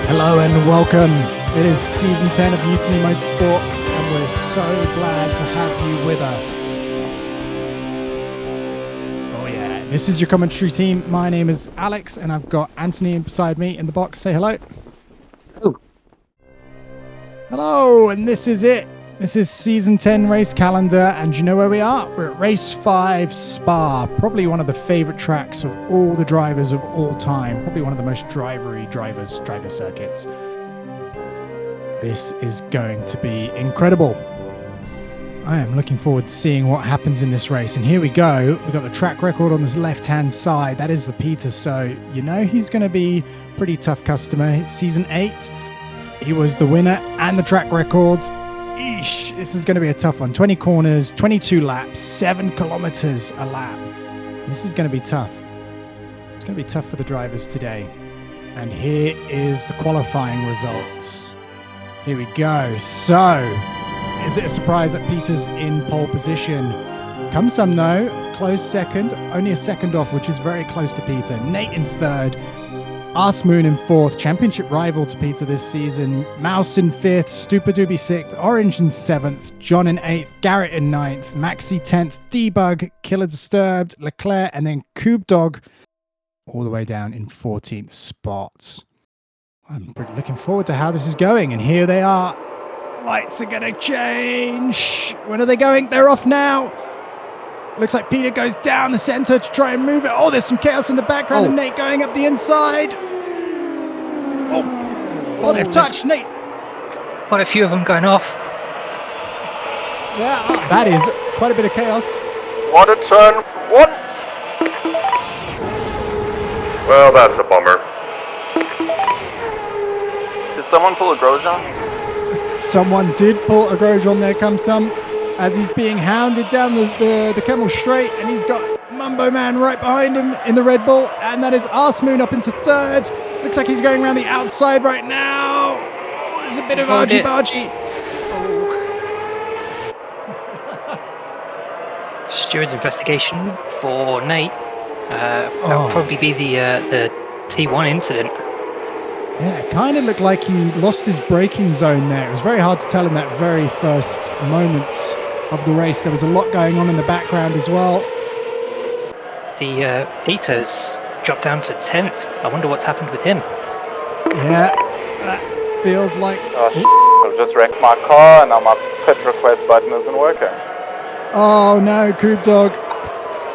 Hello and welcome. It is season 10 of Mutiny Motorsport, and we're so glad to have you with us. Oh yeah, this is your commentary team. My name is Alex, and I've got Anthony beside me in the box. Say hello. Hello. Hello, and this is it. This is season 10 race calendar, and you know where we are? We're at race 5 Spa, probably one of the favorite tracks of all the drivers of all time, probably one of the most driver circuits. This is going to be incredible. I am looking forward to seeing what happens in this race, and here we go. We've got the track record on this left-hand side. That is the Peter, so you know he's going to be a pretty tough customer. Season 8, he was the winner and the track record. Eesh, this is going to be a tough one. 20 corners, 22 laps, 7 kilometers a lap. This is going to be tough. It's going to be tough for the drivers today. And here is the qualifying results. Here we go. So, is it a surprise that Peter's in pole position? Come some though, close second, only a second off, which is very close to Peter. Nate in third. Asmoon in fourth, championship rival to Peter this season. Mouse in fifth, Stupadoobie sixth, Orange in seventh, John in eighth, Garrett in ninth, Maxi 10th, Debug, Killer Disturbed, Leclerc, and then Coob Dog all the way down in 14th spot. I'm pretty looking forward to how this is going, and here they are. Lights are gonna change. When are they going? They're off now. Looks like Peter goes down the center to try and move it. Oh, there's some chaos in the background, and Nate going up the inside. Oh, they've touched Nate. Quite a few of them going off. Yeah, that is quite a bit of chaos. What a turn for one. Well, that's a bummer. Did someone pull a Grosjean? Someone did pull a Grosjean. There comes some. As he's being hounded down the Camel Straight, and he's got Mumbo Man right behind him in the Red Bull, and that is Arsmoon up into third. Looks like he's going around the outside right now. Oh, there's a bit of argy-bargy. Oh. Steward's investigation for Nate. That would probably be the T1 incident. Yeah, it kind of looked like he lost his braking zone there. It was very hard to tell in that very first moments of the race. There was a lot going on in the background as well. The Peter's dropped down to 10th. I wonder what's happened with him. Yeah, that feels like... Oh, I've just wrecked my car and now my pit request button isn't working. Oh no, Coob Dog.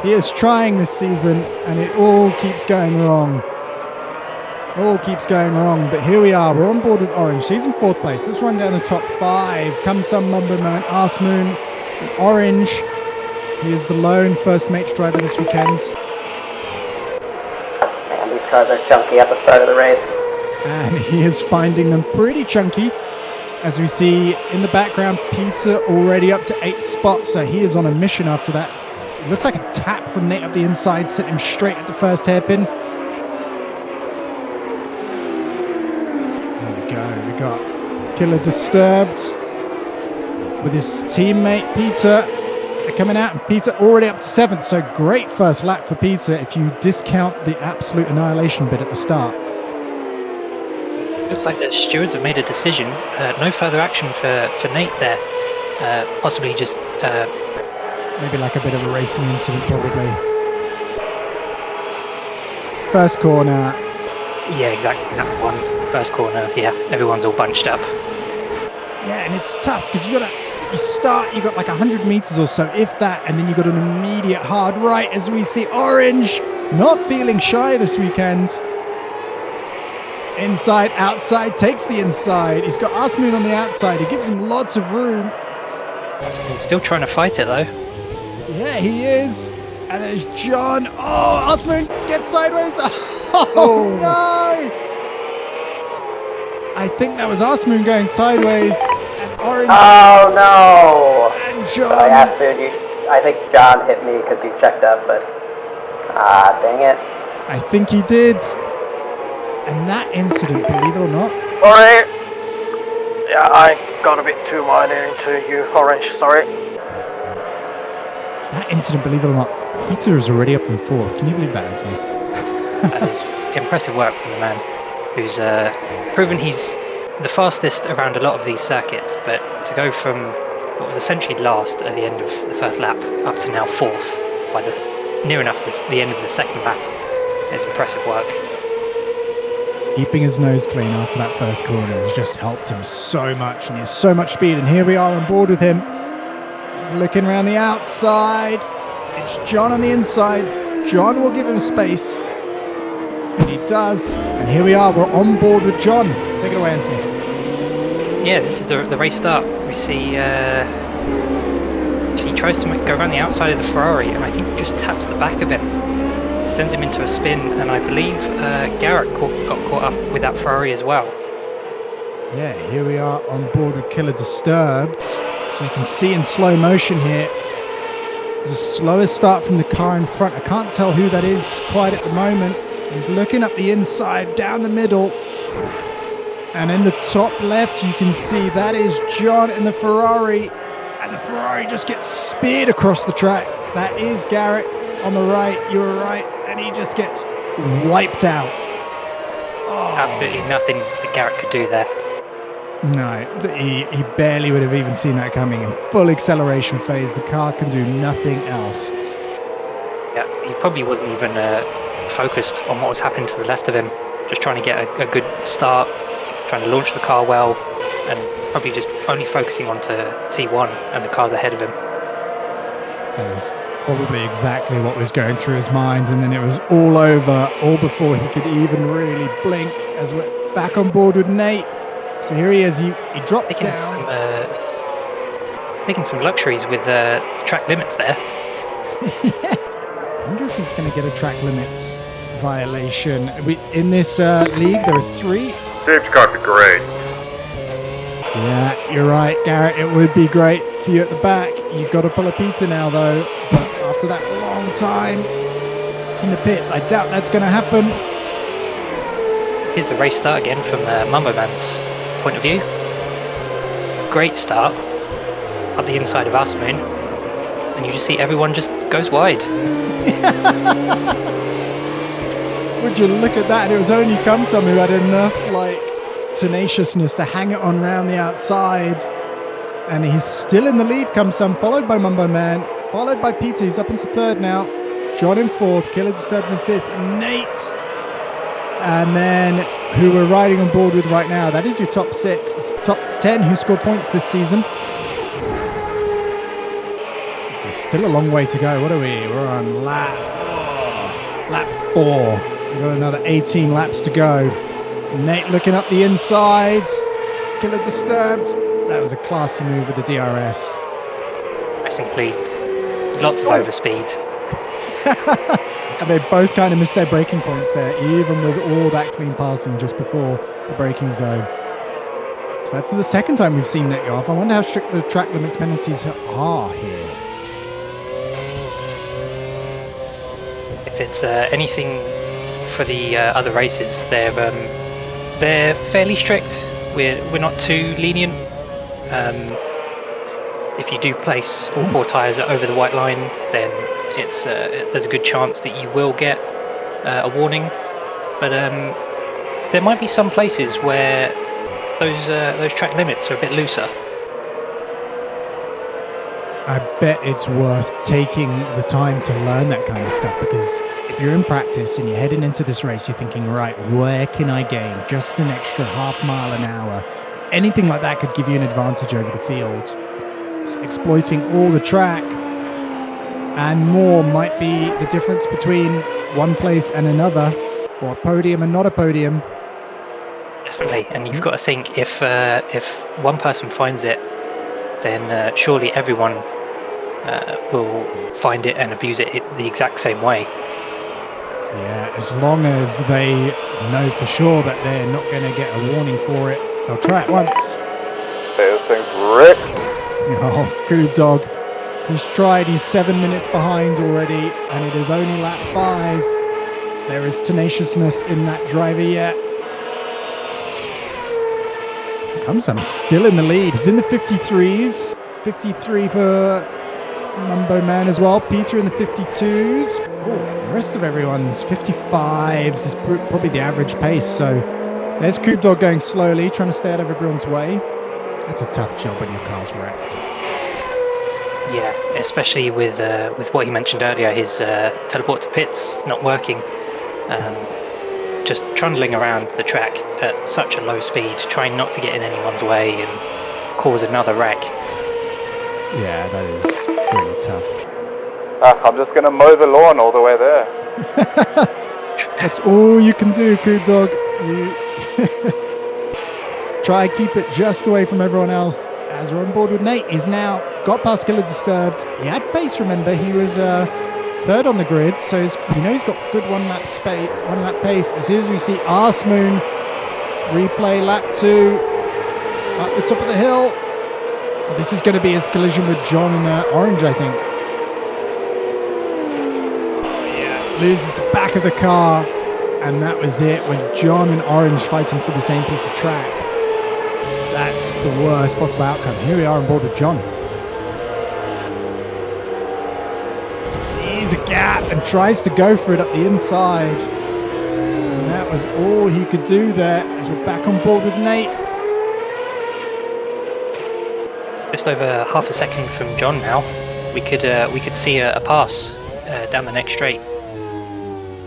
He is trying this season and it all keeps going wrong. All keeps going wrong, but here we are. We're on board with Orange. He's in fourth place. Let's run down the top 5. Comes some Mumbo Man, Arsmoon, and Orange. He is the lone first mates driver this weekend. Man, these cars are chunky at the start of the race. And he is finding them pretty chunky. As we see in the background, Peter already up to 8th spot, so he is on a mission after that. It looks like a tap from Nate up the inside, sent him straight at the first hairpin. We got Killer Disturbed with his teammate Peter. They're coming out, and Peter already up to 7th, so great first lap for Peter if you discount the absolute annihilation bit at the start. Looks like the stewards have made a decision. No further action for Nate there. Possibly just... maybe like a bit of a racing incident, probably. First corner. Yeah, exactly, that one. First corner, yeah, everyone's all bunched up. Yeah, and it's tough because you got like 100 meters or so, if that, and then you got an immediate hard right as we see Orange not feeling shy this weekend. Inside, outside, takes the inside. He's got Asmoon on the outside. He gives him lots of room. He's still trying to fight it though. Yeah, he is. And there's John. Oh, Asmoon gets sideways. Oh, no. I think that was Asmoon going sideways, and Orange. Oh no! And John. I think John hit me because you checked up, but dang it! I think he did. And that incident, believe it or not. Sorry. Yeah, I got a bit too wide into you, Orange. Sorry. That incident, believe it or not, Peter is already up in 4th. Can you believe that, Anthony? That is impressive work from the man who's proven he's the fastest around a lot of these circuits, but to go from what was essentially last at the end of the first lap up to now fourth by near enough the end of the second lap is impressive work. Keeping his nose clean after that first corner has just helped him so much, and he has so much speed. And here we are on board with him. He's looking around the outside. It's John on the inside. John will give him space, and he does. And here we are. We're on board with John. Take it away, Anthony. Yeah, this is the race start. We see he tries to go around the outside of the Ferrari, and I think he just taps the back of him. Sends him into a spin, and I believe Garrett got caught up with that Ferrari as well. Yeah, here we are on board with Killer Disturbed. So you can see in slow motion here, there's a slower start from the car in front. I can't tell who that is quite at the moment. He's looking up the inside, down the middle. And in the top left, you can see that is John in the Ferrari. And the Ferrari just gets speared across the track. That is Garrett on the right. You were right. And he just gets wiped out. Oh. Absolutely nothing that Garrett could do there. No, he barely would have even seen that coming. In full acceleration phase, the car can do nothing else. Yeah, he probably wasn't even focused on what was happening to the left of him. Just trying to get a good start, trying to launch the car well, and probably just only focusing onto T1 and the cars ahead of him. That was probably exactly what was going through his mind, and then it was all over, all before he could even really blink, as we're back on board with Nate. So here he is, he dropped taking down. Taking some luxuries with track limits there. Yeah. I wonder if he's going to get a track limits violation. In this league, there are 3. Safety car would be great. Yeah, you're right, Garrett. It would be great for you at the back. You've got to pull a Peter now, though. But after that long time in the pits, I doubt that's going to happen. Here's the race start again from Mumbo Man's point of view. Great start up the inside of Us Moon, and you just see everyone just goes wide. Would you look at that? And it was only Kumsum who had enough tenaciousness to hang it on round the outside, and he's still in the lead. Kumsum, followed by Mumbo Man, followed by Peter. He's up into third now. John in fourth, Killer Disturbed in fifth, Nate, and then who we're riding on board with right now. That is your top 6. It's the top 10 who score points this season. There's still a long way to go. What are we? We're on lap 4. We've got another 18 laps to go. Nate looking up the insides. Killer Disturbed. That was a classy move with the DRS. Racing clean. Lots of overspeed. And they both kind of missed their braking points there, even with all that clean passing just before the braking zone. So that's the second time we've seen Nate go off. I wonder how strict the track limits penalties are here. If it's anything for the other races, they're fairly strict. We're not too lenient. If you do place all 4 tyres over the white line, then there's a good chance that you will get a warning. But there might be some places where those track limits are a bit looser. I bet it's worth taking the time to learn that kind of stuff, because if you're in practice and you're heading into this race, you're thinking, right, where can I gain just an extra half mile an hour? Anything like that could give you an advantage over the field. So exploiting all the track and more might be the difference between one place and another, or a podium and not a podium. Definitely, and you've got to think, if one person finds it, then surely everyone will find it and abuse it the exact same way. Yeah, as long as they know for sure that they're not going to get a warning for it, they'll try it once. This thing's wrecked. Oh, good dog. He's tried, he's 7 minutes behind already, and it is only lap 5. There is tenaciousness in that driver yet. I'm still in the lead. He's in the 53s. 53 for Mumbo Man as well. Peter in the 52s. Oh, the rest of everyone's 55s is probably the average pace. So There's Coupe Dog going slowly, trying to stay out of everyone's way. That's a tough job when your car's wrecked. Yeah, especially with what he mentioned earlier, his teleport to pits not working. Just trundling around the track at such a low speed, trying not to get in anyone's way and cause another wreck. Yeah, that is really tough. I'm just gonna mow the lawn all the way there. That's all you can do, Coupe Dog. You try and keep it just away from everyone else. As we're on board with Nate, he's now got past Killer Disturbed. He had pace, remember. He was third on the grid, so he's got good one lap pace. As soon as we see Arse Moon replay lap 2 up the top of the hill. Well, this is going to be his collision with John and Orange, I think. Oh yeah, loses the back of the car, and that was it when John and Orange fighting for the same piece of track. That's the worst possible outcome. Here we are on board with John. Sees a gap and tries to go for it up the inside. And that was all he could do there as we're back on board with Nate. Just over half a second from John now. We could see a pass down the next straight.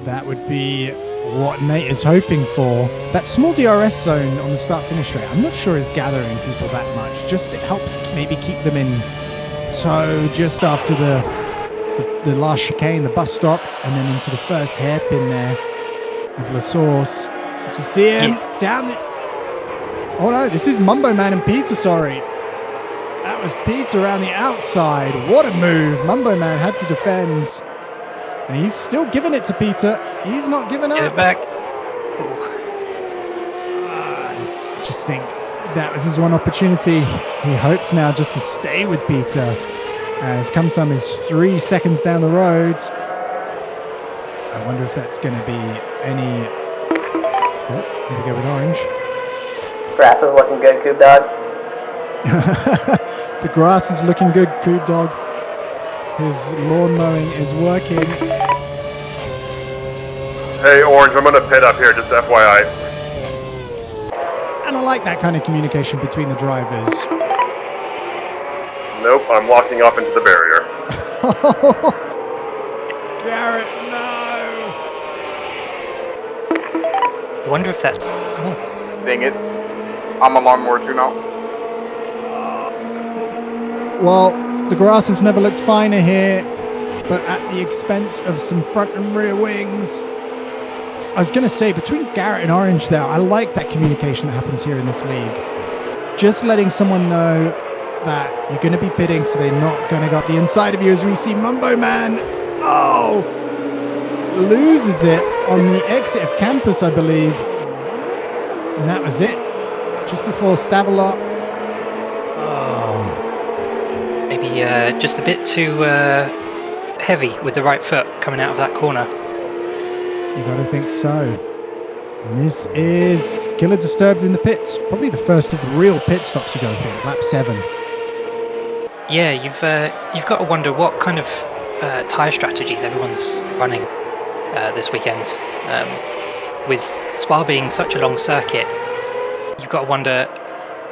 That would be what Nate is hoping for. That small DRS zone on the start-finish straight, I'm not sure is gathering people that much. Just it helps maybe keep them in tow just after the last chicane, the bus stop, and then into the first hairpin there of La Source. As we see him down the... Oh no, this is Mumbo Man and Peter, sorry. That was Peter around the outside. What a move. Mumbo Man had to defend. And he's still giving it to Peter. He's not giving up. Get it back. I just think that was his one opportunity. He hopes now just to stay with Peter. As Kamsam is 3 seconds down the road. I wonder if that's going to be any... Oh, here we go with Orange. Grass is looking good, Coupe Dog. The grass is looking good, Coupe Dog. His lawn mowing is working. Hey, Orange, I'm gonna pit up here, just FYI. And I like that kind of communication between the drivers. Nope, I'm walking up into the barrier. Garrett, no! I wonder if that's... Oh, Dang it. I'm a lawnmower too now. Well, the grass has never looked finer here, but at the expense of some front and rear wings. I was going to say, between Garrett and Orange there, I like that communication that happens here in this league. Just letting someone know that you're going to be pitting, so they're not going to go up the inside of you, as we see Mumbo Man, loses it on the exit of campus, I believe. And that was it. Just before Stavelot. maybe just a bit too heavy with the right foot coming out of that corner. You got to think so. And this is Killer Disturbed in the pits. Probably the first of the real pit stops, you got to think. Lap 7. Yeah, you've got to wonder what kind of tyre strategies everyone's running this weekend. With Spa being such a long circuit, you've got to wonder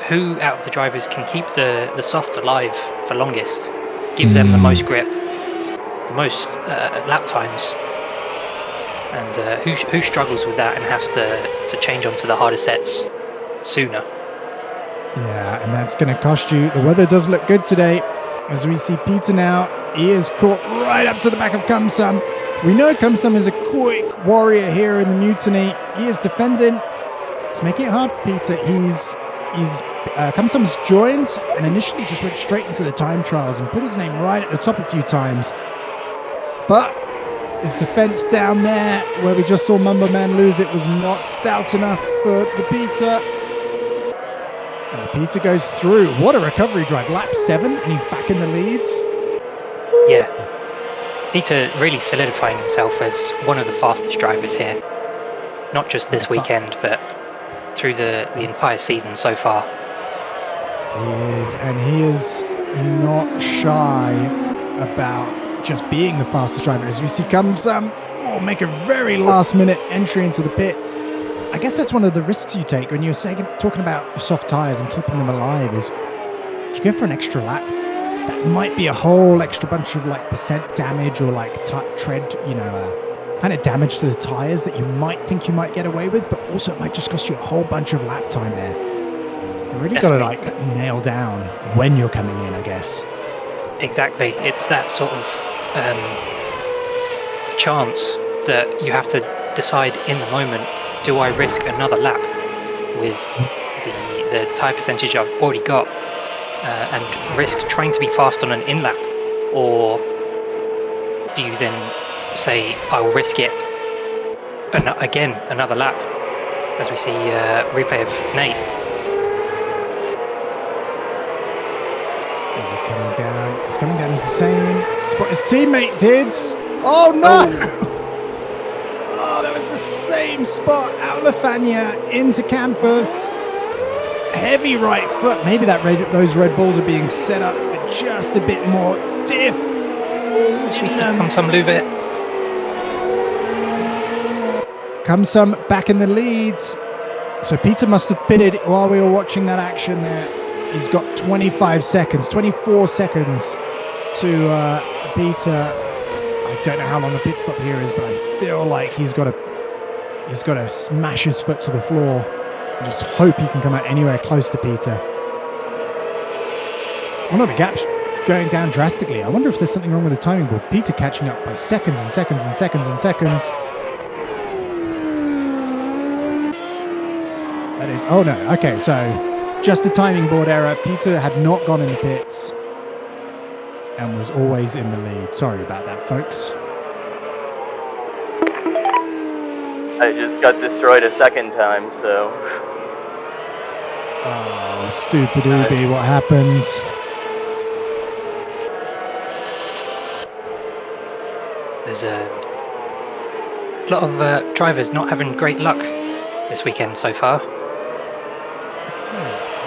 who out of the drivers can keep the softs alive for longest, give them the most grip, the most lap times, and who struggles with that and has to change onto the harder sets sooner. Yeah, and that's going to cost you. The weather does look good today. As we see Peter now, he is caught right up to the back of Kamsam. We know Kamsam is a quick warrior here in the Mutiny. He is defending. It's making it hard for Peter. Kamsam's joined and initially just went straight into the time trials and put his name right at the top a few times. But his defense down there, where we just saw Mumbo Man lose it, was not stout enough for the Peter. And the Peter goes through. What a recovery drive. Lap 7, and he's back in the lead. Yeah. Peter really solidifying himself as one of the fastest drivers here. Not just this weekend, but through the entire season so far. He is, and he is not shy about just being the fastest driver. As we see Kamsam make a very last-minute entry into the pits. I guess that's one of the risks you take when you're talking about soft tires and keeping them alive. Is if you go for an extra lap, that might be a whole extra bunch of like percent damage or like tread, kind of damage to the tires that you might think you might get away with, but also it might just cost you a whole bunch of lap time there. You really got to like nail down when you're coming in, I guess. Exactly. It's that sort of chance that you have to decide in the moment, do I risk another lap with the tyre percentage I've already got and risk trying to be fast on an in-lap, or do you then say, I'll risk it again, another lap, as we see replay of Nate. Is he coming down? He's coming down as the same spot his teammate did. Oh no! Oh, that was the same spot. Out Lafania into Campus. Heavy right foot. Maybe those Red Bulls are being set up with just a bit more diff. Should we see some Louvet? Come back in the leads. So Peter must have pitted while we were watching that action there. He's got 24 seconds to Peter. I don't know how long a pit stop here is, but I feel like he's got to smash his foot to the floor and just hope he can come out anywhere close to Peter. Oh no, the gap's going down drastically. I wonder if there's something wrong with the timing board. Peter catching up by seconds and seconds and seconds and seconds. That is, oh no, okay, so just the timing board error. Peter had not gone in the pits and was always in the lead. Sorry about that, folks. I just got destroyed a second time, so... Oh, stupid Ubi, what happens? There's a lot of drivers not having great luck this weekend so far.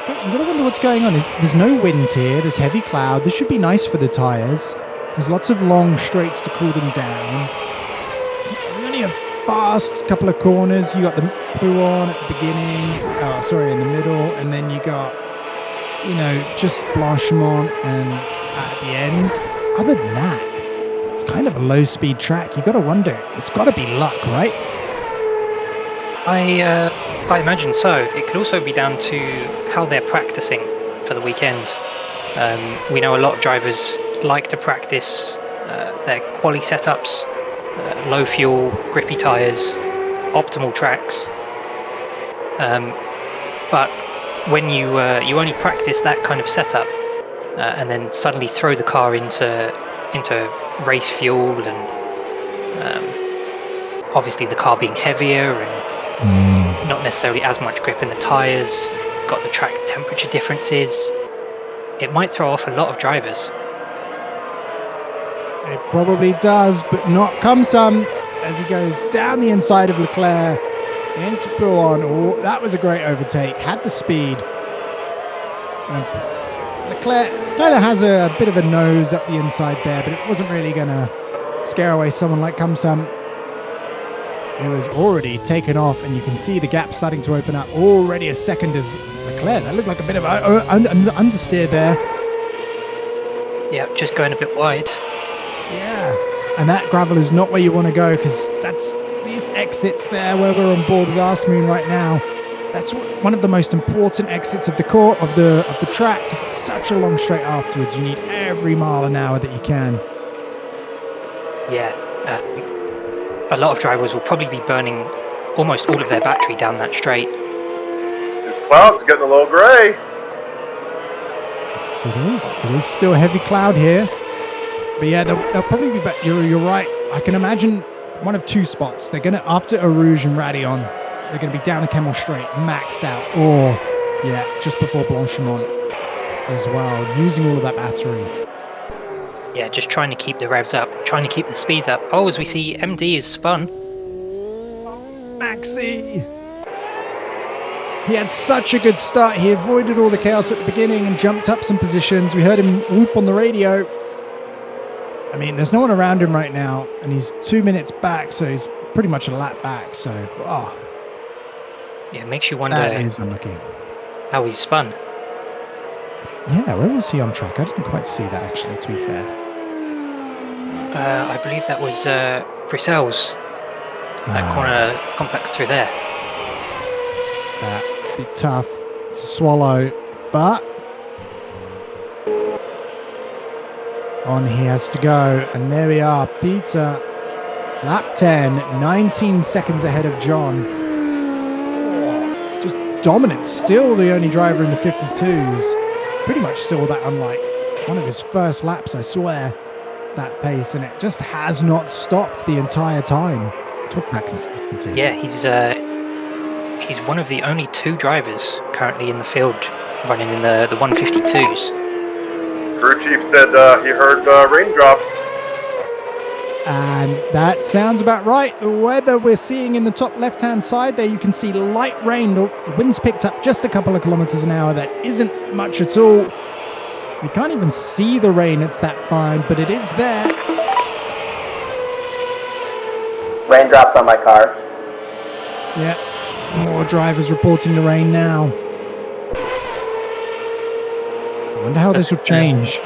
You gotta wonder what's going on. There's no wind here. There's heavy cloud. This should be nice for the tires. There's lots of long straights to cool them down. There's only a fast couple of corners. You got the poo on at the beginning. In the middle, and then you got, just Blanchemont and at the ends. Other than that, it's kind of a low-speed track. You gotta wonder. It's got to be luck, right? I imagine so. It could also be down to how they're practicing for the weekend. We know a lot of drivers like to practice their quali setups, low fuel, grippy tyres, optimal tracks. But when you only practice that kind of setup and then suddenly throw the car into race fuel and obviously the car being heavier and not necessarily as much grip in the tyres, got the track temperature differences, it might throw off a lot of drivers. It probably does, but not come some as he goes down the inside of Leclerc into Brauchen. Oh, that was a great overtake. Had the speed. Leclerc kind of has a bit of a nose up the inside there, but it wasn't really going to scare away someone like Kamsam, who was already taken off, and you can see the gap starting to open up. Already a second as Leclerc. That looked like a bit of understeer there. Yeah, just going a bit wide. Yeah, and that gravel is not where you want to go, because that's these exits there where we're on board with Arsmoon right now. That's one of the most important exits of the court of the track, because it's such a long straight afterwards. You need every mile an hour that you can. Yeah, a lot of drivers will probably be burning almost all of their battery down that straight. This cloud's getting a little grey. Yes, it is. It is still a heavy cloud here. But yeah, they'll probably be back. You're right. I can imagine one of two spots. They're going to, after Eau Rouge and Radion, they're going to be down the Camel Straight, maxed out, or, yeah, just before Blanchemont as well, using all of that battery. Yeah, just trying to keep the revs up, trying to keep the speeds up. Oh, as we see, MD is spun. Maxi! He had such a good start. He avoided all the chaos at the beginning and jumped up some positions. We heard him whoop on the radio. I mean, there's no one around him right now, and he's 2 minutes back, so he's pretty much a lap back. So, Yeah, it makes you wonder That is unlucky. how he's spun. Yeah, where was he on track? I didn't quite see that actually, to be fair. I believe that was Bruxelles, that corner complex through there. That'd be tough to swallow, but on he has to go. And there we are, Peter, lap 10, 19 seconds ahead of John. Oh, just dominant, still the only driver in the 52s. Pretty much saw that on like one of his first laps, I swear, that pace, and it just has not stopped the entire time. Talk about consistency. Yeah, he's one of the only 2 drivers currently in the field running in the 152s. Crew chief said he heard raindrops. And that sounds about right. The weather we're seeing in the top left-hand side there, you can see light rain. The wind's picked up just a couple of kilometers an hour. That isn't much at all. You can't even see the rain. It's that fine, but it is there. Raindrops on my car. Yeah, more drivers reporting the rain now. I wonder how this will change.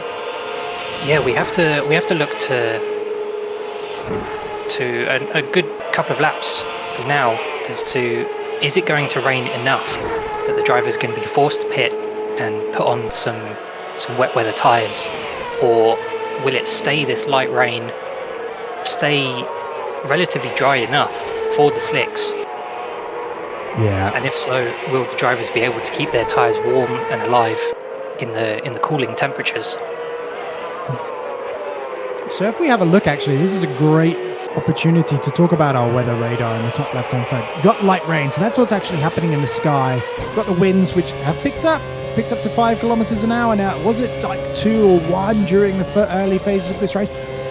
Yeah, we have to look to a good couple of laps from now as to, is it going to rain enough that the driver's going to be forced to pit and put on some wet weather tyres, or will it stay this light rain, stay relatively dry enough for the slicks? Yeah. And if so, will the drivers be able to keep their tyres warm and alive in the cooling temperatures? So if we have a look, actually, this is a great opportunity to talk about our weather radar in the top left-hand side. You've got light rain, so that's what's actually happening in the sky. You've got the winds, which have picked up. It's picked up to 5 kilometers an hour now. Was it like 2 or 1 during the early phases of this race?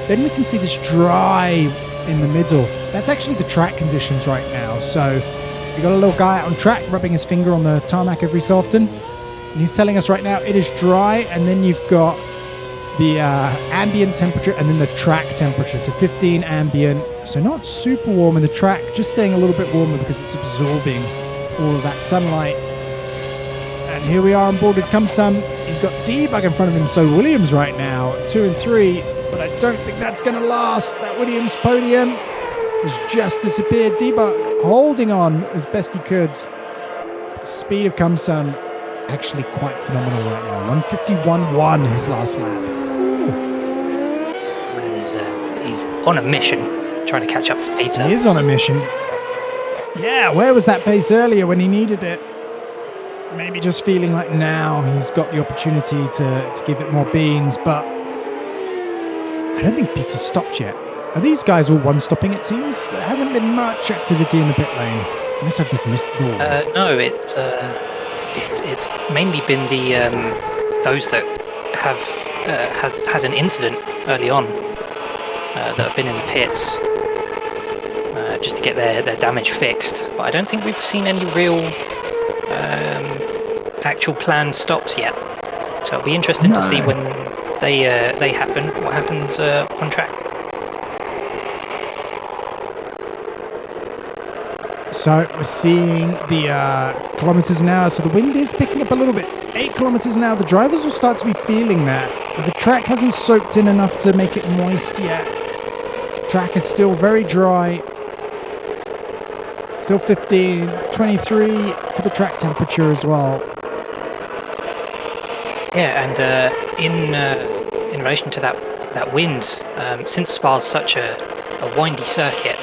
Then we can see this dry in the middle. That's actually the track conditions right now. So you've got a little guy out on track rubbing his finger on the tarmac every so often. And he's telling us right now it is dry, and then you've got the ambient temperature and then the track temperature. So 15 ambient, so not super warm in the track, just staying a little bit warmer because it's absorbing all of that sunlight. And here we are on board with Kumsam. He's got debug in front of him, so Williams right now 2 and 3, but I don't think that's going to last. That Williams podium has just disappeared. Debug holding on as best he could. The speed of Kumsam actually quite phenomenal right now. 151.1 his last lap. He's on a mission, trying to catch up to Peter. He is on a mission. Yeah, where was that pace earlier when he needed it? Maybe just feeling like now he's got the opportunity to give it more beans, but I don't think Peter's stopped yet. Are these guys all one-stopping, it seems? There hasn't been much activity in the pit lane. Unless I've just missed it all. No, it's mainly been those that have had an incident early on, that have been in the pits just to get their damage fixed. But I don't think we've seen any real actual planned stops yet. So it'll be interesting to see when they happen, what happens on track. So we're seeing the kilometers an hour. So the wind is picking up a little bit. 8 kilometers an hour. The drivers will start to be feeling that. But the track hasn't soaked in enough to make it moist yet. Track is still very dry. Still 15, 23 for the track temperature as well. Yeah, and in relation to that wind, since Spa's such a windy circuit,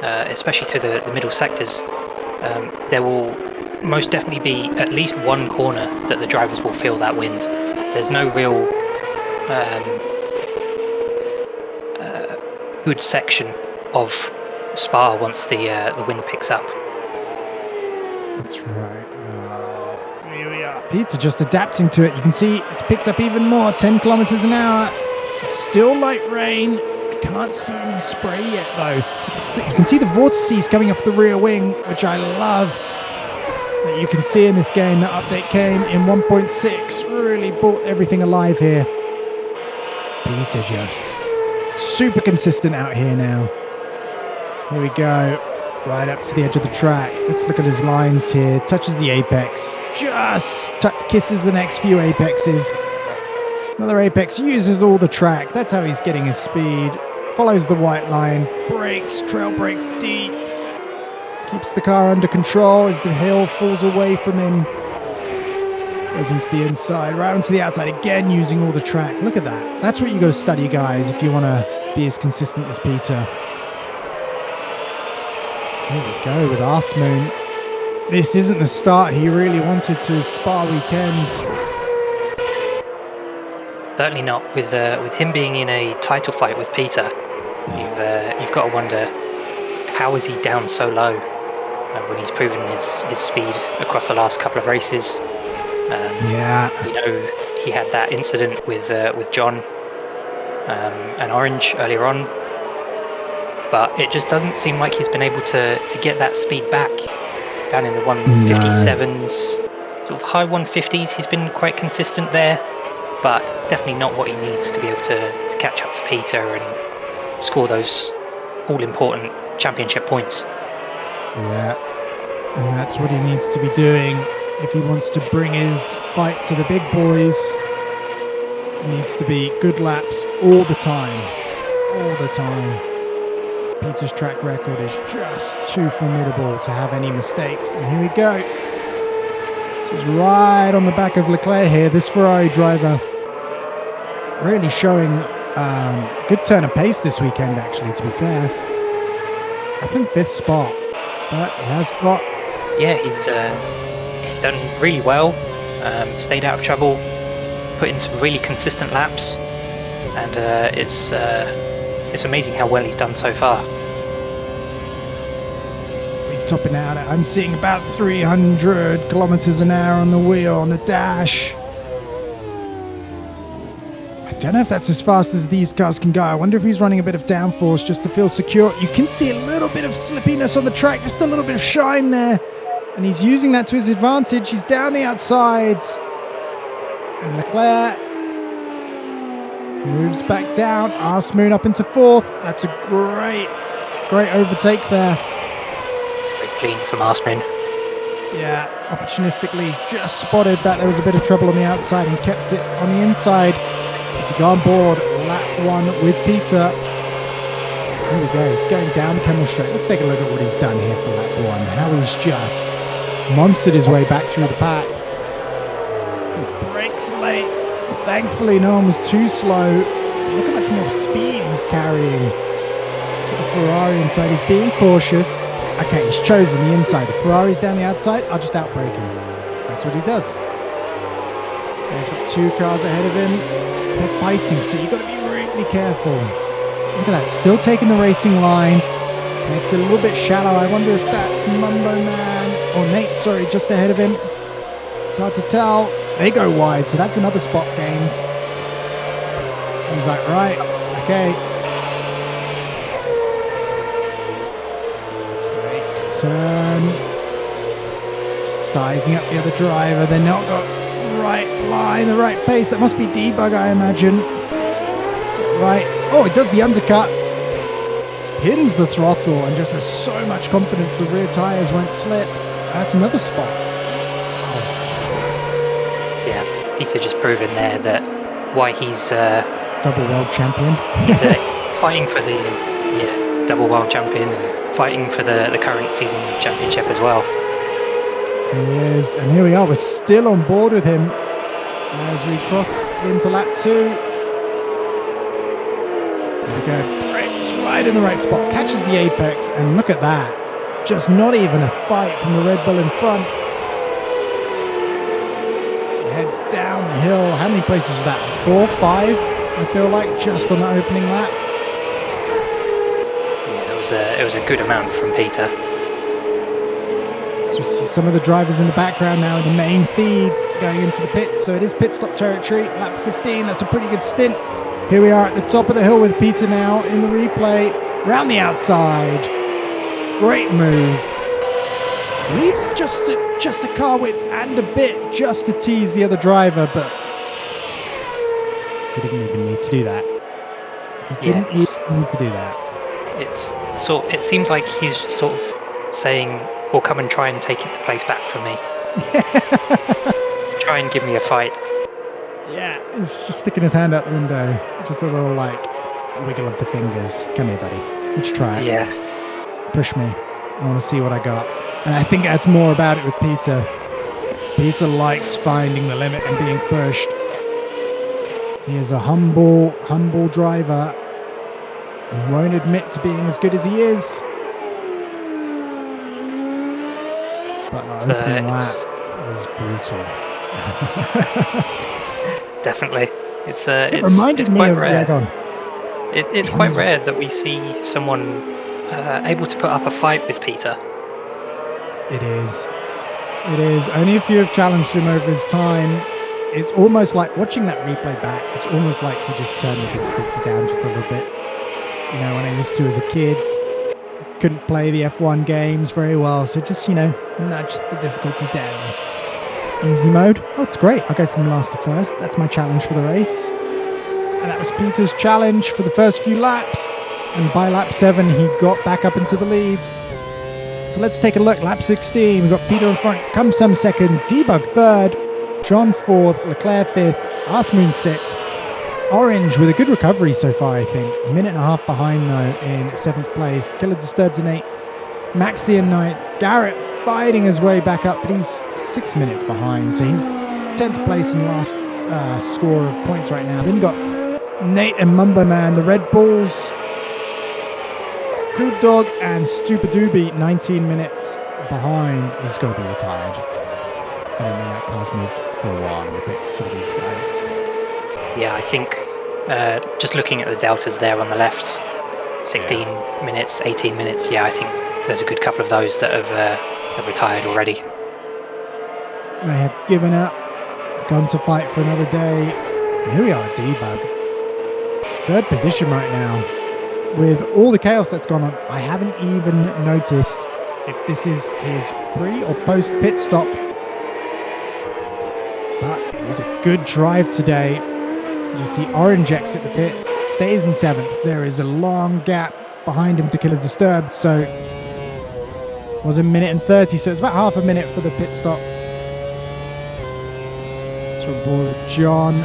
especially through the middle sectors, there will most definitely be at least one corner that the drivers will feel that wind. There's no real good section of Spa once the wind picks up. That's right. Here we are. Peter just adapting to it. You can see it's picked up even more. 10 kilometers an hour. It's still light rain. I can't see any spray yet, though. You can see the vortices coming off the rear wing, which I love. That you can see in this game. That update came in 1.6. Really brought everything alive here. Peter just super consistent out here now. Here we go. right up to the edge of the track. Let's look at his lines here. Touches the apex, just kisses the next few apexes. Another apex, uses all the track. That's how he's getting his speed. Follows the white line, brakes, trail brakes deep. Keeps the car under control as the hill falls away from him. Goes into the inside, right onto the outside again, using all the track. Look at that. That's what you got to study, guys, if you want to be as consistent as Peter. Here we go with Arsmoon. This isn't the start he really wanted to his Spa weekend. Certainly not with him being in a title fight with Peter. You've got to wonder, how is he down so low when he's proven his speed across the last couple of races? You know, he had that incident with John and Orange earlier on, but it just doesn't seem like he's been able to get that speed back. Down in the 157s, sort of high 150s, he's been quite consistent there, but definitely not what he needs to be able to catch up to Peter and score those all-important championship points. Yeah, and that's what he needs to be doing if he wants to bring his fight to the big boys. It needs to be good laps all the time. All the time. Peter's track record is just too formidable to have any mistakes. And here we go. He's right on the back of Leclerc here. This Ferrari driver really showing good turn of pace this weekend, actually, to be fair. Up in 5th spot, but he has got... Yeah, he's done really well, stayed out of trouble, put in some really consistent laps, and it's amazing how well he's done so far. We're topping out at, I'm seeing about 300 kilometers an hour on the wheel, on the dash. I don't know if that's as fast as these cars can go. I wonder if he's running a bit of downforce just to feel secure. You can see a little bit of slippiness on the track, just a little bit of shine there. And he's using that to his advantage. He's down the outsides. And Leclerc moves back down. Arsmoon up into 4th. That's a great overtake there. Great clean from Arsmoon. Yeah, opportunistically, he's just spotted that there was a bit of trouble on the outside and kept it on the inside. As he got on board, lap 1 with Peter. Here we go, he's going down the Kemmel Straight. Let's take a look at what he's done here for lap 1. How he's just monstered his way back through the pack. He brakes late. Thankfully, no one was too slow. Look how much more speed he's carrying. He's got the Ferrari inside. He's being cautious. Okay, he's chosen the inside. The Ferrari's down the outside. I'll just outbrake him. That's what he does. And he's got 2 cars ahead of him. They're fighting, so you've got to be really careful. Look at that, still taking the racing line. Makes it a little bit shallow. I wonder if that's Mumbo Man, or Nate, sorry, just ahead of him. It's hard to tell. They go wide, so that's another spot gained. He's like, right, okay. Great turn. Just sizing up the other driver. They're not got the right line, the right pace. That must be debug, I imagine. Right. Oh, it does the undercut. Pins the throttle and just has so much confidence the rear tyres won't slip. That's another spot. Yeah, Peter just proven there that why he's double world champion. He's fighting for the double world champion and fighting for the current season championship as well. He is, and here we are. We're still on board with him as we cross into lap 2. There we go. Brakes right in the right spot. Catches the apex, and look at that. Just not even a fight from the Red Bull in front. He heads down the hill. How many places was that? 4, 5, I feel like, just on that opening lap. Yeah, it was a good amount from Peter. So we see some of the drivers in the background now in the main feeds going into the pits. So it is pit stop territory. Lap 15, that's a pretty good stint. Here we are at the top of the hill with Peter now in the replay. Round the outside. Great move. Leaves just a car width and a bit just to tease the other driver, but he didn't even need to do that. He didn't even need to do that. It seems like he's sort of saying, "Well, come and try and take the place back from me. Try and give me a fight." Yeah, he's just sticking his hand out the window. Just a little, like, wiggle of the fingers. Come here, buddy. Let's try it. Yeah, Push me. I want to see what I got. And I think that's more about it with Peter. Peter likes finding the limit and being pushed. He is a humble driver and won't admit to being as good as he is. But the opening lap was brutal. definitely. It's Reminded me quite of, rare. yeah, go on. It's quite rare that we see someone able to put up a fight with Peter. It is. It is. Only a few have challenged him over his time. It's almost like watching that replay back. It's almost like he just turned the difficulty down just a little bit. You know, when I used to as a kid, couldn't play the F1 games very well, so just, nudged the difficulty down. Easy mode. Oh, it's great. I'll go from last to first. That's my challenge for the race. And that was Peter's challenge for the first few laps. And by lap 7, he got back up into the lead. So let's take a look. Lap 16, we've got Peter in front, Kumsum second, Debug third, John fourth, Leclerc fifth, Asmoon sixth, Orange with a good recovery so far, I think. A minute and a half behind, though, in 7th place. Killer Disturbed in 8th, Maxi in 9th, Garrett fighting his way back up, but he's 6 minutes behind, so he's 10th place in the last score of points right now. Then you've got Nate and Mumbo Man, the Red Bulls, Coop Dog and Stupid Doobie, 19 minutes behind. He's got to be retired. I don't think that car's moved for a while in the pits, some of these guys. Yeah, I think just looking at the deltas there on the left, 16 minutes, 18 minutes. Yeah, I think there's a good couple of those that have retired already. They have given up, gone to fight for another day. And here we are at Debug. 3rd position right now. With all the chaos that's gone on, I haven't even noticed if this is his pre or post pit stop. But it is a good drive today. As you see, Orange exit the pits, stays in 7th. There is a long gap behind him to Killer Disturbed, so it was a minute and 30, so it's about half a minute for the pit stop. So we're aboard with John.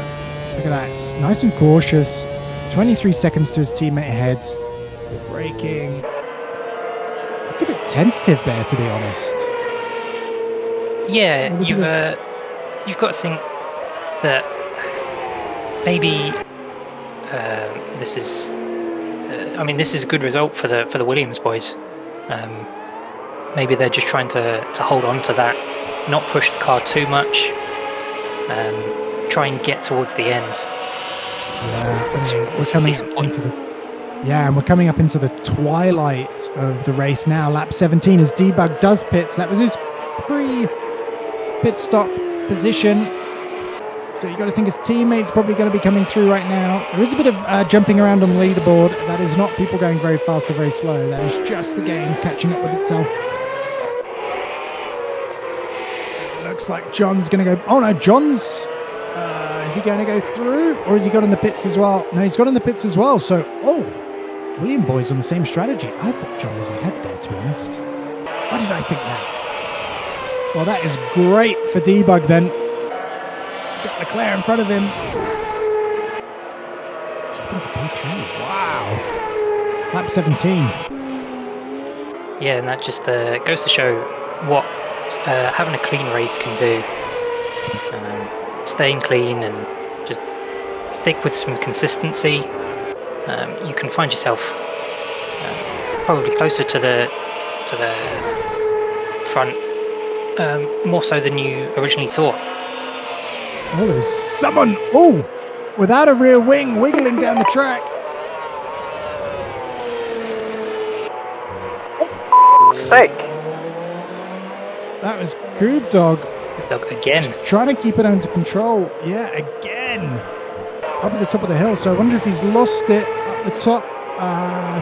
Look at that, it's nice and cautious. 23 seconds to his teammate ahead. Braking. Looked a bit tentative there, to be honest. Yeah, you've got to think that maybe this is. This is a good result for the Williams boys. Maybe they're just trying to hold on to that, not push the car too much, try and get towards the end. Yeah, we're coming into we're coming up into the twilight of the race now. Lap 17 as Debug does pits. That was his pre-pit stop position. So you got to think his teammates probably going to be coming through right now. There is a bit of jumping around on the leaderboard. That is not people going very fast or very slow. That is just the game catching up with itself. It looks like John's going to go. Oh no, John's. Is he going to go through, or has he got in the pits as well? No, he's got in the pits as well. So, William boys on the same strategy. I thought John was ahead there, to be honest. Why did I think that? Well, that is great for Debug then. He's got Leclerc in front of him. He's up into P3. Wow. Lap 17. Yeah, and that just goes to show what having a clean race can do. Staying clean and just stick with some consistency, you can find yourself probably closer to the front, more so than you originally thought. Oh, there's someone, without a rear wing, wiggling down the track. Sake. That was Goob Dog. Again. Trying to keep it under control. Yeah, again. Up at the top of the hill. So I wonder if he's lost it up the top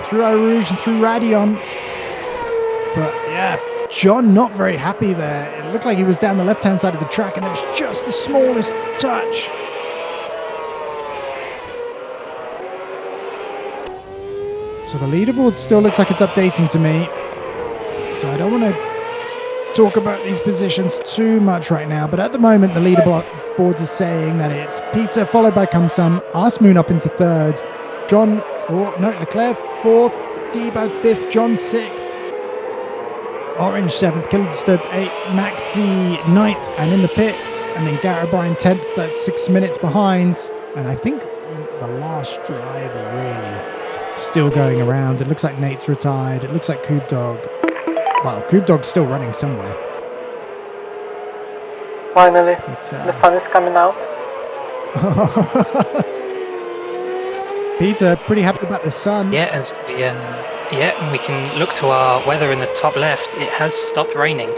through Eau Rouge and through Radion. But yeah, John not very happy there. It looked like he was down the left-hand side of the track and it was just the smallest touch. So the leaderboard still looks like it's updating to me. so I don't want to talk about these positions too much right now. But at the moment, the leaderboards are saying that it's Peter followed by Kumsum, Asmoon up into third, Leclerc fourth, Debug fifth, John sixth, Orange seventh, Killer Disturbed eighth, Maxi ninth, and in the pits, and then Garrett Bryan 10th. That's 6 minutes behind. And I think the last driver really still going around. It looks like Nate's retired. It looks like Coob Dog. Well, Coob Dog's still running somewhere. Finally, the sun is coming out. Peter, pretty happy about the sun. Yeah, and we can look to our weather in the top left. It has stopped raining.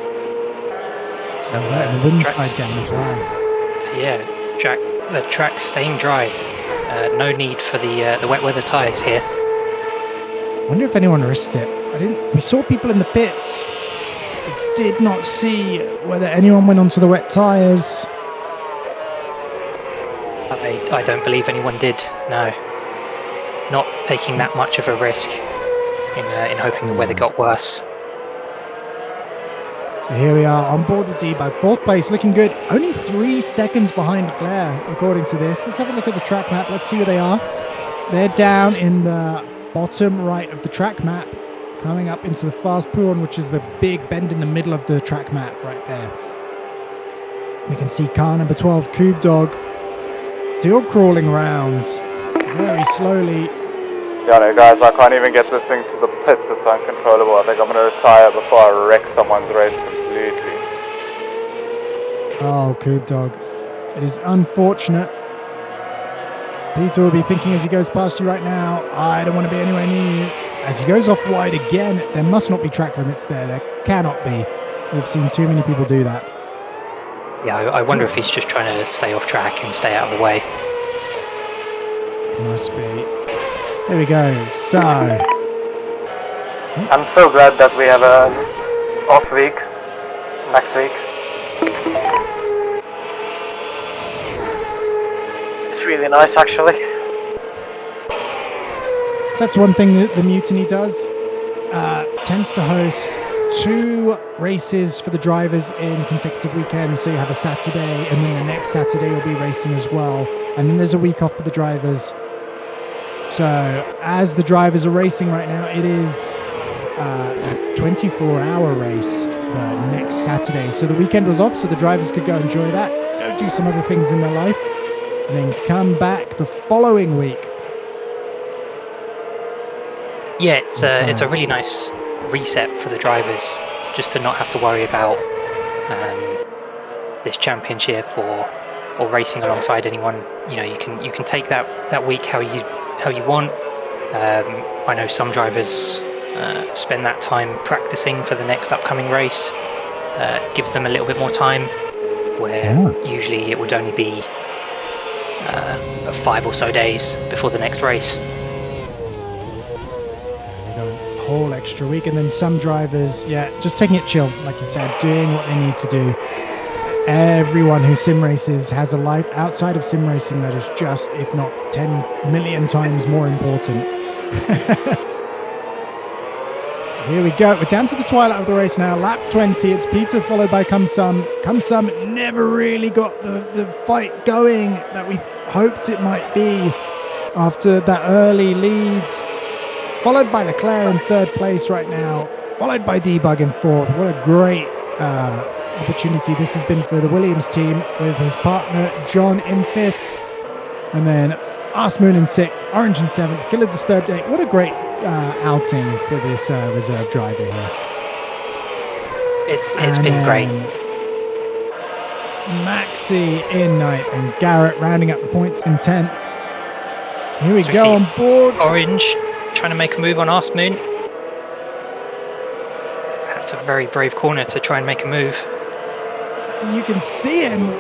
So the wind's died down as well. Yeah, the track's staying dry. No need for the wet weather tyres here. I wonder if anyone risked it. We saw people in the pits. We did not see whether anyone went onto the wet tyres. I don't believe anyone did. No, not taking that much of a risk in hoping the weather got worse. So here we are on board with Debug, fourth place, looking good. Only 3 seconds behind Leclerc, according to this. Let's have a look at the track map. Let's see where they are. They're down in the bottom right of the track map, coming up into the fast Pouron, which is the big bend in the middle of the track map right there. We can see car number 12, Coob Dog, still crawling around very slowly. Yeah, no, guys, I can't even get this thing to the pits. It's uncontrollable. I think I'm going to retire before I wreck someone's race completely. Oh, Coob Dog. It is unfortunate. Peter will be thinking as he goes past you right now, I don't want to be anywhere near you. As he goes off wide again, there must not be track limits there. There cannot be. We've seen too many people do that. Yeah, I wonder if he's just trying to stay off track and stay out of the way. It must be. There we go. So, I'm so glad that we have an off week next week. It's really nice, actually. so that's one thing that the Mutiny does. Tends to host 2 races for the drivers in consecutive weekends. So you have a Saturday, and then the next Saturday you'll be racing as well. And then there's a week off for the drivers. So as the drivers are racing right now, it is a 24-hour race the next Saturday. So the weekend was off, so the drivers could go enjoy that, go do some other things in their life, and then come back the following week. Yeah, it's a really nice reset for the drivers, just to not have to worry about this championship or racing alongside anyone. You know, you can take that week how you want. I know some drivers spend that time practicing for the next upcoming race. It gives them a little bit more time, where usually it would only be 5 or so days before the next race. Whole extra week. And then some drivers, just taking it chill, like you said, doing what they need to do. Everyone who sim races has a life outside of sim racing that is just, if not 10 million times more important. Here we go. We're down to the twilight of the race now. Lap 20. It's Peter followed by Kumsum. Kumsum never really got the fight going that we hoped it might be after that early leads. Followed by Leclerc in third place right now. Followed by Debug in fourth. What a great opportunity this has been for the Williams team, with his partner John in fifth. And then Asmoon in sixth. Orange in seventh. Killer Disturbed eighth. What a great outing for this reserve driver here. It's been great. Maxi in ninth and Garrett rounding up the points in 10th. Here we So go on board. Orange trying to make a move on Asmoon. That's a very brave corner to try and make a move. You can see him.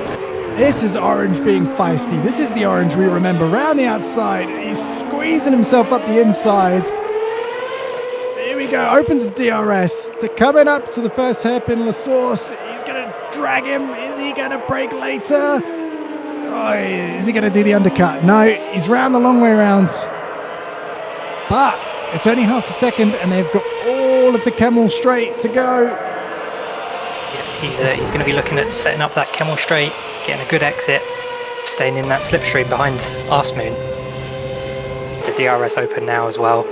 This is Orange being feisty. This is the Orange we remember. Round the outside. He's squeezing himself up the inside. Here we go. Opens the DRS. They're coming up to the first hairpin La Source. He's going to drag him. Is he going to brake later? Oh, is he going to do the undercut? No, he's round the long way round. But It's only half a second, and they've got all of the Camel straight to go. Yeah, he's going to be looking at setting up that Camel straight, getting a good exit, staying in that slipstream behind Arsmoon. The DRS open now as well.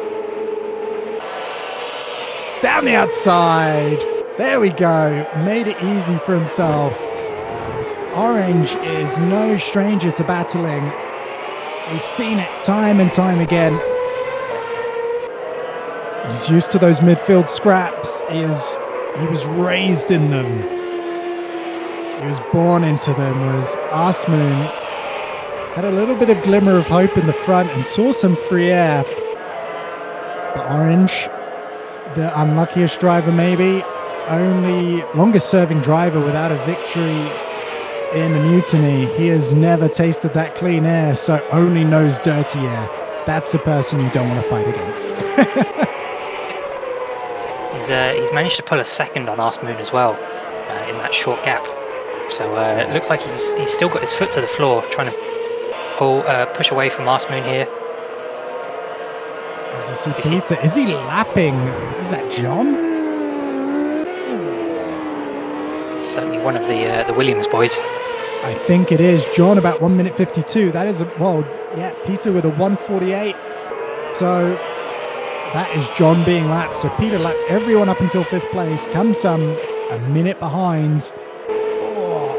Down the outside. There we go. Made it easy for himself. Orange is no stranger to battling. He's seen it time and time again. He's used to those midfield scraps. He was raised in them. He was born into them. Whereas Arsmoon had a little bit of glimmer of hope in the front and saw some free air. But Orange, the unluckiest driver maybe, only longest serving driver without a victory in the Mutiny. He has never tasted that clean air, so only knows dirty air. That's a person you don't want to fight against. He's managed to pull a second on Arsmoon as well in that short gap. So it looks like he's still got his foot to the floor, trying to push away from Arsmoon here. As you see Peter, is he lapping? Is that John? Certainly one of the Williams boys. I think it is John, about 1 minute 52. That is Peter with a 1:48. So that is John being lapped. So Peter lapped everyone up until 5th place. Comes a minute behind. Oh,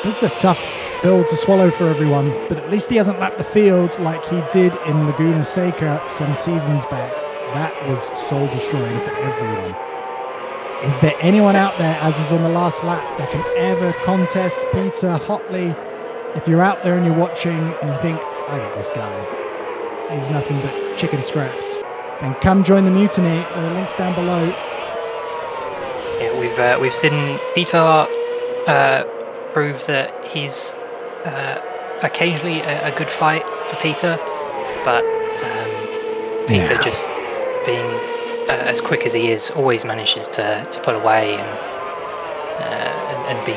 this is a tough pill to swallow for everyone, but at least he hasn't lapped the field like he did in Laguna Seca some seasons back. That was soul destroying for everyone. Is there anyone out there, as he's on the last lap, that can ever contest Peter hotly? If you're out there and you're watching and you think, I got this guy, he's nothing but chicken scraps, then come join the Mutiny. There are links down below. Yeah, we've seen Peter prove that he's occasionally a good fight for Peter, but Peter just being as quick as he is, always manages to pull away and be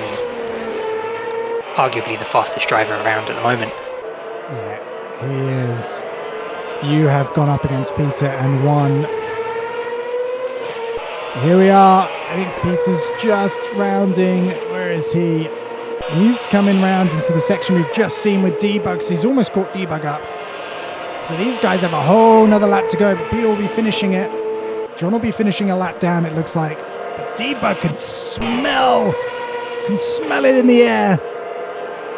arguably the fastest driver around at the moment. Yeah, he is. You have gone up against Peter and won. Here we are. I think Peter's just rounding. Where is he? He's coming round into the section we've just seen with Debug, so he's almost caught Debug up. So these guys have a whole nother lap to go, but Peter will be finishing it. John will be finishing a lap down, it looks like. But Debug can smell it in the air.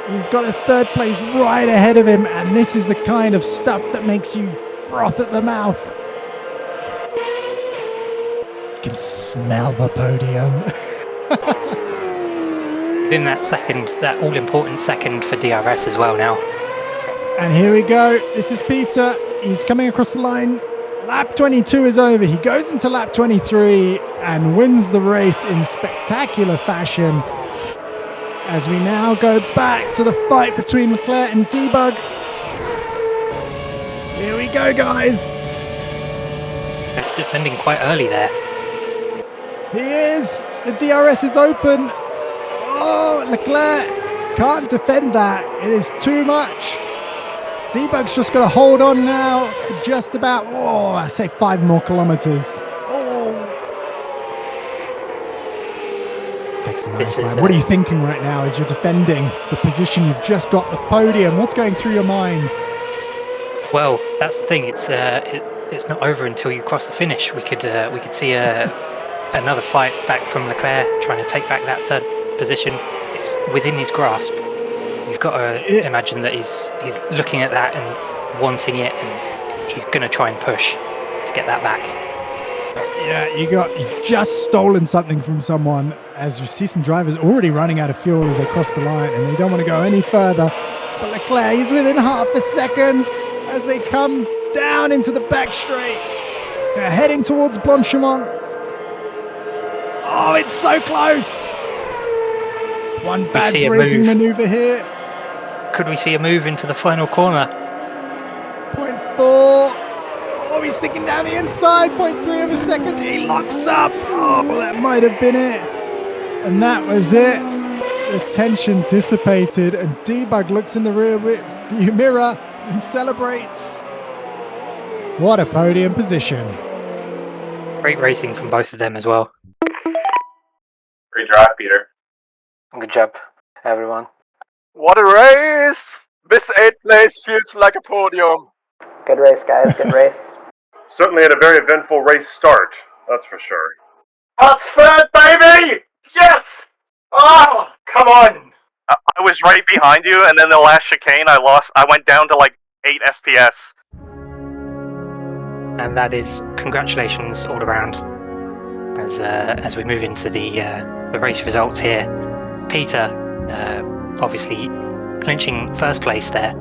He's got a 3rd place right ahead of him, and this is the kind of stuff that makes you froth at the mouth. You can smell the podium. In that second, that all-important second for DRS as well now. And here we go. This is Peter. He's coming across the line. Lap 22 is over. He goes into lap 23 and wins the race in spectacular fashion. As we now go back to the fight between Leclerc and Debug. Here we go, guys. They're defending quite early there. He is. The DRS is open. Oh, Leclerc can't defend that. It is too much. Debug's just got to hold on now for just about, I say 5 more kilometers. Takes a nice time. What are you thinking right now as you're defending the position you've just got, the podium? What's going through your mind? Well, that's the thing. It's not over until you cross the finish. We could see another fight back from Leclerc trying to take back that 3rd position. It's within his grasp. You've got to imagine that he's looking at that and wanting it, and he's going to try and push to get that back. Yeah, you've just stolen something from someone, as you see some drivers already running out of fuel as they cross the line, and they don't want to go any further. But Leclerc, he's within half a second as they come down into the back straight. They're heading towards Blanchimont. Oh, it's so close. One bad braking maneuver here. Could we see a move into the final corner? 0.4. Oh, he's sticking down the inside. 0.3 of a second. He locks up. Oh, that might have been it. And that was it. The tension dissipated, and Debug looks in the rear view mirror and celebrates. What a podium position. Great racing from both of them as well. Great drive, Peter. Good job, everyone. What a race! This 8th place feels like a podium. Good race, guys. Good race. Certainly had a very eventful race start, that's for sure. That's third, baby! Yes! Oh, come on! I was right behind you, and then the last chicane I went down to like 8 FPS. And that is congratulations all around. As we move into the race results here, Peter obviously clinching first place there.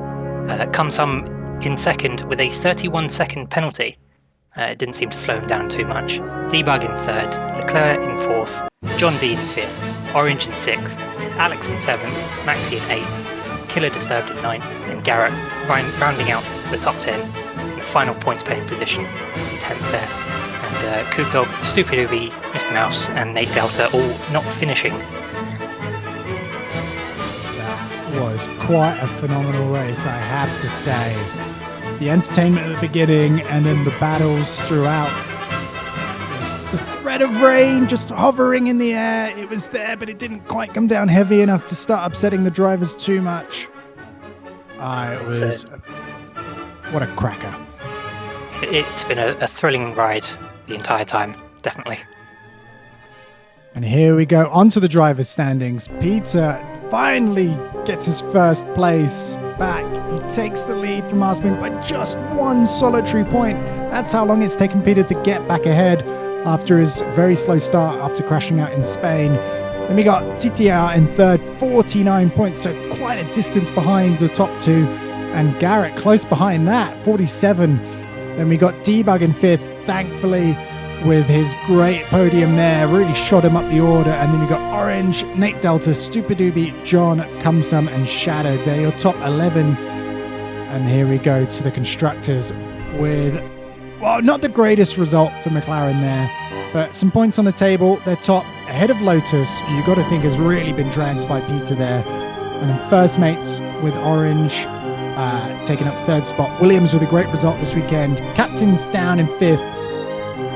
Comes in second with a 31-second penalty. It didn't seem to slow him down too much. Debug in third, Leclerc in fourth, John D in fifth, Orange in sixth, Alex in seventh, Maxi in eighth, Killer Disturbed in ninth, and Garrett rounding out the top 10 in the final points paying position in 10th there. And Coop Dog, Stupid Ubi, Mr. Mouse, and Nate Delta all not finishing. That was quite a phenomenal race, I have to say. The entertainment at the beginning and then the battles throughout. The threat of rain just hovering in the air. It was there, but it didn't quite come down heavy enough to start upsetting the drivers too much. What a cracker. It's been a thrilling ride the entire time, definitely. And here we go onto the driver's standings. Peter finally gets his first place back. He takes the lead from Aspen by just one solitary point. That's how long it's taken Peter to get back ahead after his very slow start after crashing out in Spain. Then we got TTR in third, 49 points, so quite a distance behind the top two. And Garrett close behind that, 47. Then we got Debug in fifth, thankfully, with his great podium there, really shot him up the order. And then we got Orange, Nate Delta, Stupid Doobie, John, Cumsum, and Shadow. They're your top 11. And here we go to the constructors with, well, not the greatest result for McLaren there, but some points on the table. They're top ahead of Lotus, who you got to think has really been dragged by Peter there. And then first mates with Orange taking up third spot. Williams with a great result this weekend. Captains down in fifth.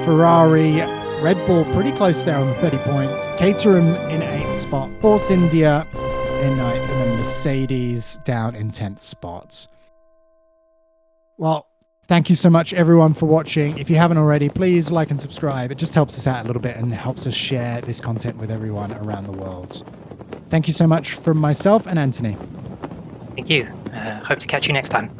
Ferrari, Red Bull pretty close there on the 30 points. Caterham in 8th spot. Force India in 9th. And then Mercedes down in 10th spot. Well, thank you so much everyone for watching. If you haven't already, please like and subscribe. It just helps us out a little bit and helps us share this content with everyone around the world. Thank you so much from myself and Anthony. Thank you. Hope to catch you next time.